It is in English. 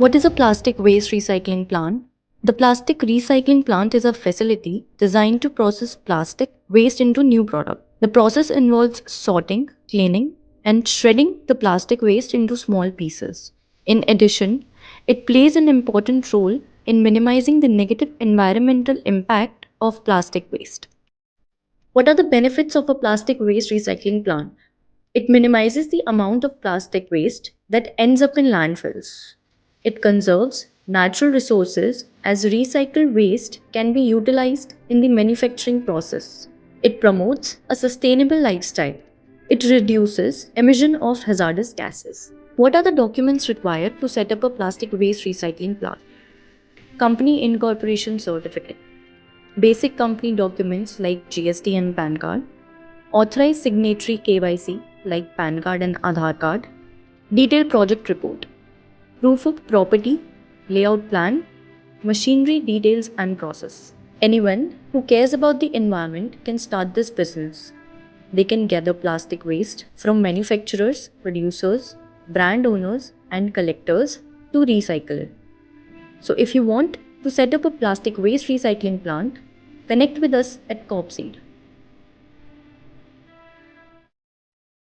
What is a plastic waste recycling plant? The plastic recycling plant is a facility designed to process plastic waste into new product. The process involves sorting, cleaning, and shredding the plastic waste into small pieces. In addition, it plays an important role in minimizing the negative environmental impact of plastic waste. What are the benefits of a plastic waste recycling plant? It minimizes the amount of plastic waste that ends up in landfills. It conserves natural resources as recycled waste can be utilized in the manufacturing process. It promotes a sustainable lifestyle. It reduces emission of hazardous gases. What are the documents required to set up a plastic waste recycling plant? Company incorporation certificate. Basic company documents like GST and PAN card, authorized signatory KYC like PAN card and Aadhaar card, detailed project report, proof of property, layout plan, machinery details and process. Anyone who cares about the environment can start this business. They can gather plastic waste from manufacturers, producers, brand owners, and collectors to recycle it. So, if you want to set up a plastic waste recycling plant, connect with us at Copseed.